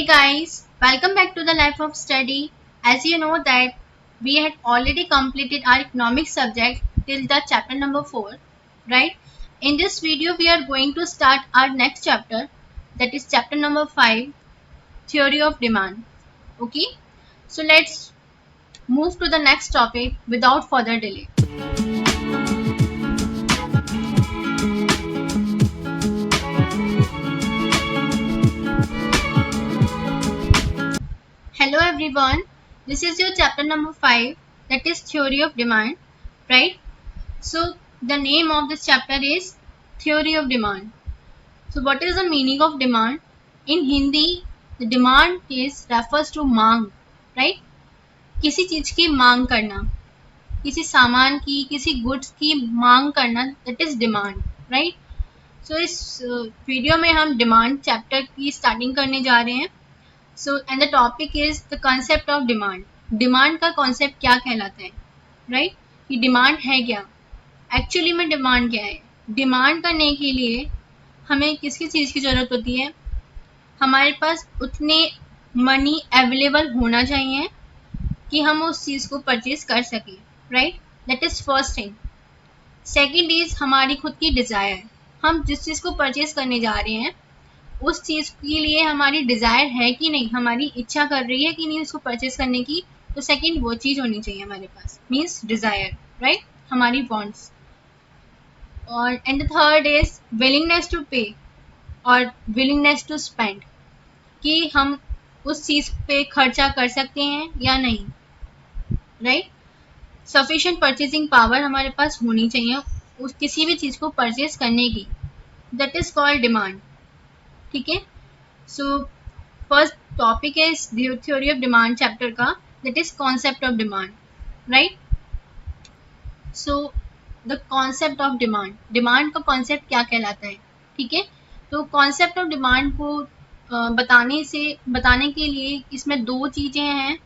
Hey guys, welcome back to the Life of Study. As you know that we had already completed our economic subject till the chapter number 4, right? In this video we are going to start our next chapter, that is chapter number 5, Theory of Demand. Okay? So let's move to the next topic without further delay. Hello everyone. This is your chapter number 5, that is Theory of Demand, right? So the name of this chapter is Theory of Demand. So what is the meaning of demand? In Hindi, the demand is refers to मांग, right? किसी चीज की मांग करना, किसी सामान की, किसी गुड्स की मांग करना, that is demand, right? So इस वीडियो में हम डिमांड चैप्टर की स्टार्टिंग करने जा रहे हैं. So and the topic is the concept of demand. Demand का कॉन्सेप्ट क्या कहलाता है, राइट? कि डिमांड है क्या, एक्चुअली में डिमांड क्या है. डिमांड करने के लिए हमें किसकी चीज़ की ज़रूरत होती है? हमारे पास उतने मनी अवेलेबल होना चाहिए कि हम उस चीज़ को परचेज कर सकें, right? That is first thing. Second is हमारी खुद की डिज़ायर. हम जिस चीज़ को परचेज करने जा रहे हैं उस चीज़ के लिए हमारी डिज़ायर है कि नहीं, हमारी इच्छा कर रही है कि नहीं उसको परचेज करने की. तो सेकेंड वो चीज़ होनी चाहिए हमारे पास, मीन्स डिज़ायर, राइट? हमारी वॉन्ट्स. और and the third is willingness to pay और विलिंगनेस टू स्पेंड, कि हम उस चीज़ पे खर्चा कर सकते हैं या नहीं, राइट? सफिशिएंट परचेजिंग पावर हमारे पास होनी चाहिए उस किसी भी चीज़ को परचेज करने की. That is called demand. ठीक है. सो फर्स्ट टॉपिक है इस थ्योरी ऑफ डिमांड चैप्टर का, that is concept of demand, right? So the concept of demand, demand का कॉन्सेप्ट क्या कहलाता है, ठीक है? तो कॉन्सेप्ट ऑफ डिमांड को बताने के लिए इसमें दो चीज़ें हैं,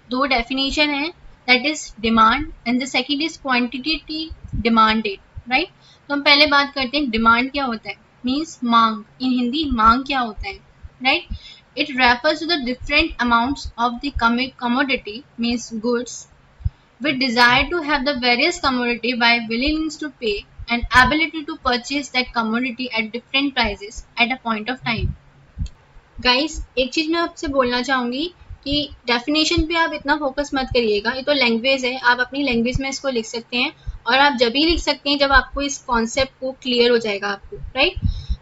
दो डेफिनेशन है, that is demand and the second is quantity demanded, right? तो हम पहले बात करते हैं डिमांड क्या होता है. मीन्स मांग. इन हिंदी मांग क्या होता है, right? It refers to the different amounts of the commodity means goods with desire to have the various commodity by willingness to pay and ability to purchase that commodity at different prices at a point of time. Guys एक चीज़ मैं आपसे बोलना चाहूँगी कि definition पे आप इतना focus मत करिएगा. ये तो लैंग्वेज है, आप अपनी लैंग्वेज में इसको लिख सकते हैं और आप जब भी लिख सकते हैं जब आपको इस कॉन्सेप्ट को क्लियर हो जाएगा आपको, राइट?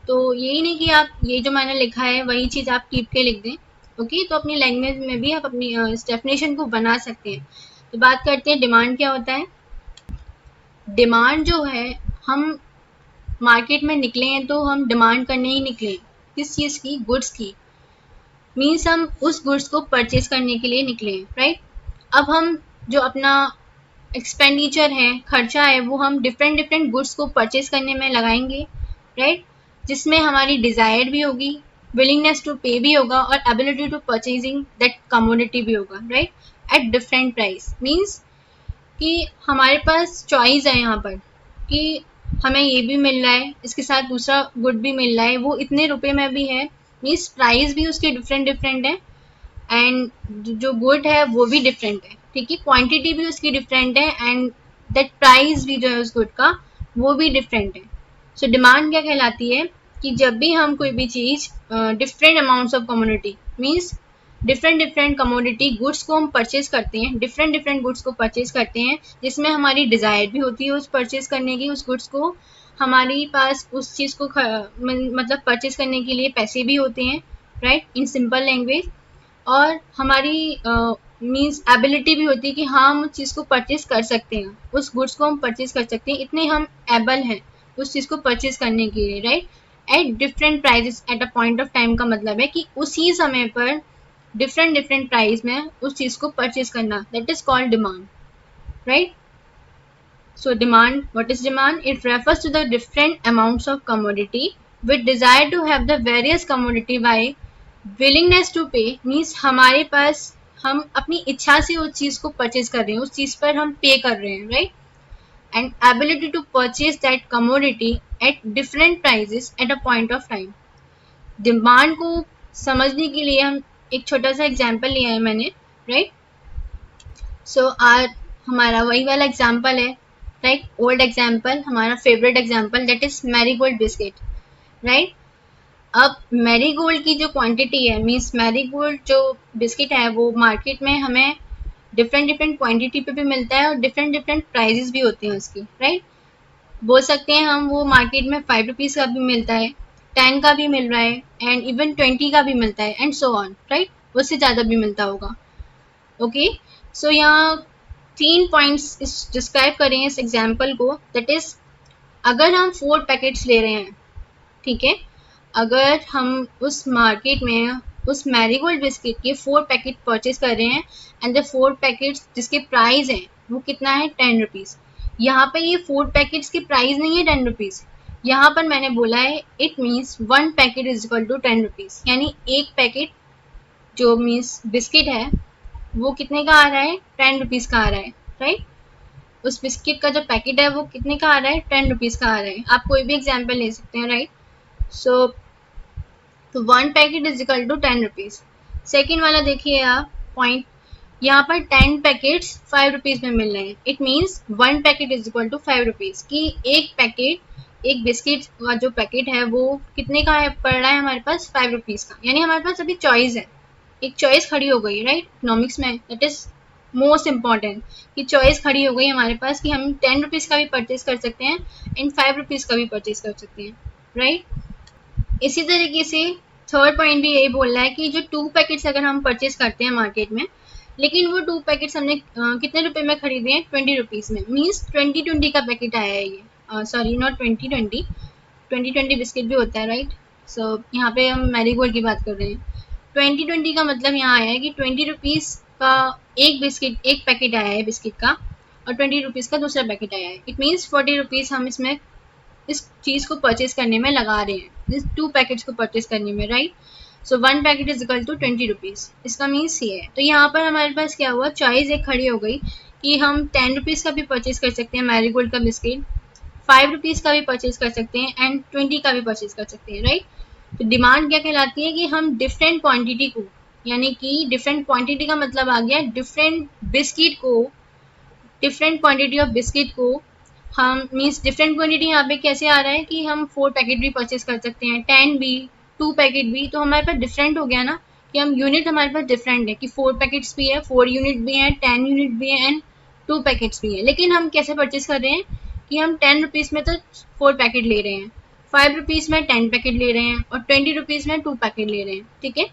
तो यही नहीं कि आप ये जो मैंने लिखा है वही चीज़ आप टिप के लिख दें. ओके, तो अपनी लैंग्वेज में भी आप अपनी इस डेफिनेशन को बना सकते हैं. तो बात करते हैं डिमांड क्या होता है. डिमांड जो है, हम मार्केट में निकले हैं तो हम डिमांड करने ही निकले. किस चीज़ की? गुड्स की. मीन्स हम उस गुड्स को परचेज करने के लिए निकले हैं, राइट? अब हम जो अपना एक्सपेंडिचर है, खर्चा है, वो हम डिफरेंट गुड्स को परचेज करने में लगाएंगे, राइट? जिसमें हमारी डिज़ायर भी होगी, विलिंगनेस टू पे भी होगा और ability to purchasing that commodity भी होगा, right? At different price. Means कि हमारे पास चॉइस है यहाँ पर कि हमें ये भी मिल रहा है, इसके साथ दूसरा गुड भी मिल रहा है, वो इतने रुपए में भी है. मीन्स प्राइस भी उसके डिफरेंट है एंड जो गुड है वो भी डिफरेंट है, ठीक है? क्वांटिटी भी उसकी डिफरेंट है एंड दैट प्राइस भी जो है उस गुड का वो भी डिफरेंट है. सो डिमांड क्या कहलाती है कि जब भी हम कोई भी चीज़ different amounts of community means different commodity goods को हम परचेज करते हैं, डिफरेंट गुड्स को परचेज करते हैं जिसमें हमारी डिज़ायर भी होती है उस परचेज करने की. उस गुड्स को हमारे पास उस चीज़ को मतलब परचेज करने के लिए पैसे भी होते हैं, राइट? In simple language. और हमारी मीन्स एबिलिटी भी होती है कि हाँ हम उस चीज़ को परचेज कर सकते हैं, उस गुड्स को हम परचेज कर सकते हैं, इतने हम एबल हैं उस चीज़ को परचेज करने के लिए, right? At different prices at a point of time का मतलब है कि उसी समय पर डिफरेंट प्राइस में उस चीज़ को परचेज करना, that is called demand, right? So demand, what is demand? It refers to the different amounts of commodity with desire to have the various commodity by willingness to pay means हमारे पास हम अपनी इच्छा से उस चीज़ को purchase कर रहे हैं, उस चीज़ पर हम पे कर रहे हैं, right? And ability to purchase that commodity at different prices at a point of time. Demand को समझने के लिए हम एक छोटा सा एग्जाम्पल लिया है मैंने, राइट। सो आज हमारा वही वाला एग्जाम्पल है, राइट, ओल्ड एग्जाम्पल, हमारा favourite example, that is marigold biscuit, right. अब मैरीगोल्ड की जो क्वांटिटी है, मीन्स मैरीगोल्ड जो बिस्किट है वो मार्केट में हमें डिफरेंट डिफरेंट क्वांटिटी पे भी मिलता है और डिफरेंट डिफरेंट प्राइजेस भी होते हैं उसकी, राइट। बोल सकते हैं हम वो मार्केट में 5 रुपीज़ का भी मिलता है, 10 का भी मिल रहा है, एंड इवन 20 का भी मिलता है, एंड सो ऑन, राइट। उससे ज़्यादा भी मिलता होगा। ओके, सो यहाँ 3 पॉइंट्स डिस्क्राइब करें इस एग्जाम्पल को, दैट इज अगर हम 4 पैकेट्स ले रहे हैं, ठीक है, अगर हम उस मार्केट में उस मैरीगोल्ड बिस्किट के 4 पैकेट परचेज कर रहे हैं, एंड द 4 पैकेट्स जिसके प्राइस है वो कितना है, 10 रुपीज़। यहाँ पे ये 4 पैकेट्स की प्राइस नहीं है 10 रुपीज़, यहाँ पर मैंने बोला है it means 1 packet is equal to 10 rupees, यानी एक पैकेट जो मीन्स बिस्किट है वो कितने का आ रहा है, 10 रुपीज़ का आ रहा है, राइट। उस बिस्किट का जो पैकेट है वो कितने का आ रहा है, 10 रुपीज़ का आ रहा है। आप कोई भी एग्जाम्पल ले सकते हैं, राइट। सो तो 1 packet is equal to 10 rupees. Second वाला देखिए आप पॉइंट, यहाँ पर 10 पैकेट्स 5 रुपीज़ में मिल रहे हैं, it means 1 packet is equal to 5 rupees, की एक पैकेट, एक बिस्किट का जो पैकेट है वो कितने का है, पड़ रहा है हमारे पास 5 रुपीज़ का, यानी हमारे पास अभी चॉइस है, एक चॉइस खड़ी हो गई, राइट। इकोनॉमिक्स में दैट इज मोस्ट इम्पॉर्टेंट, कि चॉइस खड़ी हो गई हमारे पास कि हम 10 रुपीज़ का भी परचेज कर सकते हैं एंड 5 रुपीज़ का भी परचेज कर सकते हैं, राइट। इसी तरीके से थर्ड पॉइंट भी यही बोल रहा है कि जो 2 पैकेट्स अगर हम परचेज करते हैं मार्केट में, लेकिन वो 2 पैकेट्स हमने कितने रुपए में खरीदे हैं, 20 रुपीज़ में, मीन्स 20-20 का पैकेट आया है ये, सॉरी नॉट 20-20, 20-20 बिस्किट भी होता है, राइट। सो यहाँ पे हम मैरीगोल्ड की बात कर रहे हैं। 20-20 का मतलब यहाँ आया है कि 20 रुपीज़ का एक बिस्किट, एक पैकेट आया है बिस्किट का, और 20 रुपीज़ का दूसरा पैकेट आया है, इट मीन्स 40 रुपीज़ हम इसमें इस चीज़ को परचेज करने में लगा रहे हैं, इस 2 पैकेट्स को परचेज करने में, right. So 1 packet is equal to 20 rupees, इसका मीन्स ये है। तो यहाँ पर हमारे पास क्या हुआ, चॉइस एक खड़ी हो गई कि हम 10 रुपीज़ का भी परचेज कर सकते हैं मैरीगोल्ड का बिस्किट, 5 रुपीज़ का भी परचेज कर सकते हैं, एंड 20 का भी परचेज कर सकते हैं, राइट। तो डिमांड क्या कहलाती है कि हम डिफरेंट क्वांटिटी को, यानी कि डिफरेंट क्वांटिटी का मतलब आ गया डिफरेंट बिस्किट को, डिफरेंट क्वांटिटी ऑफ बिस्किट को हम, मीन्स डिफरेंट क्वांटिटी यहाँ पे कैसे आ रहा है कि हम 4 पैकेट भी परचेज कर सकते हैं, 10 भी, 2 पैकेट भी, तो हमारे पास डिफरेंट हो गया ना, कि हम यूनिट हमारे पास डिफरेंट है, कि 4 पैकेट्स भी है, 4 यूनिट भी है, 10 यूनिट भी है, एंड 2 पैकेट्स भी है। लेकिन हम कैसे परचेज कर रहे हैं कि हम 10 रुपीज़ में तो 4 पैकेट ले रहे हैं, 5 रुपीज़ में 10 पैकेट ले रहे हैं, और 20 रुपीज़ में 2 पैकेट ले रहे हैं, ठीक है।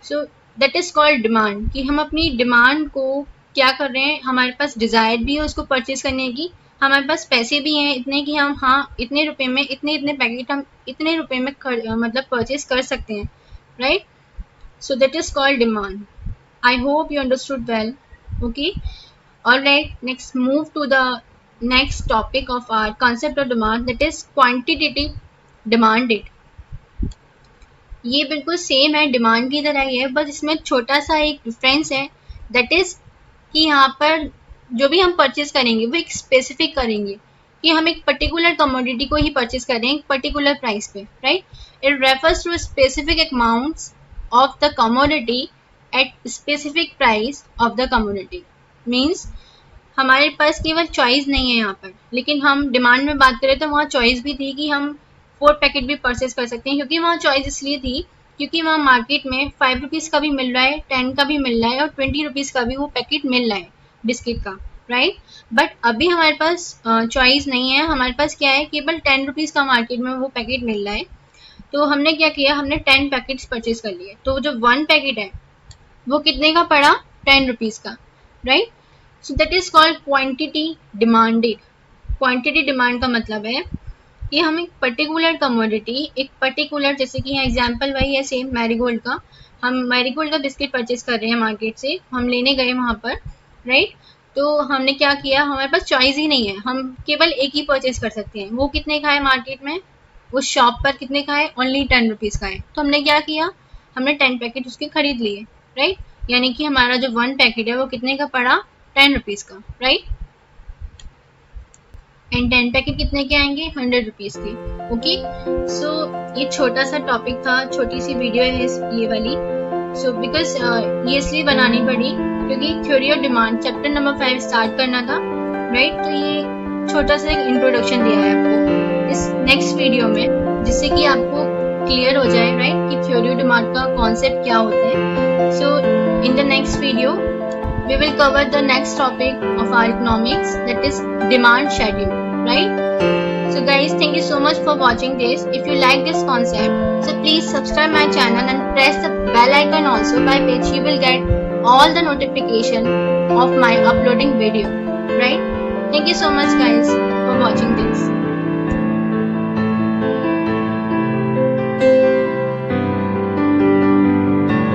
सो दैट इज कॉल्ड डिमांड, कि हम अपनी डिमांड को क्या कर रहे हैं, हमारे पास डिज़ायर भी है उसको परचेज करने की, हमारे पास पैसे भी हैं इतने कि हम हाँ इतने रुपए में इतने इतने पैकेट हम इतने रुपए में मतलब परचेज कर सकते हैं, right. So that is called demand. I hope you understood well. Okay, alright, next move to the next topic of our concept of demand, that is quantitative demanded. ये बिल्कुल सेम है, डिमांड की तरह ही है, बस इसमें छोटा सा एक डिफरेंस है, दैट इज कि यहाँ पर जो भी हम परचेज करेंगे वो एक स्पेसिफिक करेंगे, कि हम एक पर्टिकुलर कमोडिटी को ही परचेज करें एक पर्टिकुलर प्राइस पे, right. It refers to specific amounts of the commodity at specific price of the commodity. Means हमारे पास केवल चॉइस नहीं है यहाँ पर, लेकिन हम डिमांड में बात करें तो वहाँ चॉइस भी थी कि हम 4 पैकेट भी परचेज कर सकते हैं, क्योंकि वहाँ चॉइस इसलिए थी क्योंकि वहाँ मार्केट में 5 रुपीज़ का भी मिल रहा है, 10 का भी मिल रहा है, और 20 रुपीज़ का भी वो पैकेट मिल रहा है बिस्किट का, राइट। बट अभी हमारे पास चॉइस नहीं है, हमारे पास क्या है, केवल 10 रुपीज़ का मार्केट में वो पैकेट मिल रहा है। तो हमने क्या किया, हमने 10 पैकेट्स परचेज कर लिए, तो जो 1 पैकेट है वो कितने का पड़ा, 10 रुपीज़ का, right. So that is called quantity demanded. Quantity demand का मतलब है कि हम एक पर्टिकुलर कमोडिटी, एक पर्टिकुलर, जैसे कि यहाँ एग्जांपल वही है सेम मैरीगोल्ड का, हम मैरीगोल्ड का बिस्किट परचेज कर रहे हैं मार्केट से, हम लेने गए वहाँ पर, राइट। तो हमने क्या किया, हमारे पास चॉइस ही नहीं है, हम केवल एक ही परचेज कर सकते हैं, वो कितने का है मार्केट में, उस शॉप पर कितने का है, ओनली 10 रुपीज़ का है। तो हमने क्या किया, हमने 10 पैकेट उसके खरीद लिए, राइट। यानी कि हमारा जो 1 पैकेट है वो कितने का पड़ा, 10 रुपीज़ का, राइट। एंड 10 पैकेट कितने के आएंगे, 100 रुपीज़ के। ओके, सो ये छोटा सा टॉपिक था, छोटी सी वीडियो है ये वाली, सो बिकॉज ये इसलिए बनानी पड़ी क्योंकि theory of demand chapter number 5 start करना था, राइट। तो ये छोटा सा एक इंट्रोडक्शन दिया है आपको इस नेक्स्ट वीडियो में, जिससे कि आपको क्लियर हो जाए, राइट, कि थ्योरी ऑफ डिमांड का कॉन्सेप्ट क्या होता है। So in the next video we will cover the next topic of our economics, that is demand schedule, right? So guys, thank you so much for watching this. If you like this concept, so please subscribe my channel and press the bell icon also, by which you will get all the notification of my uploading video, right? Thank you so much guys for watching this.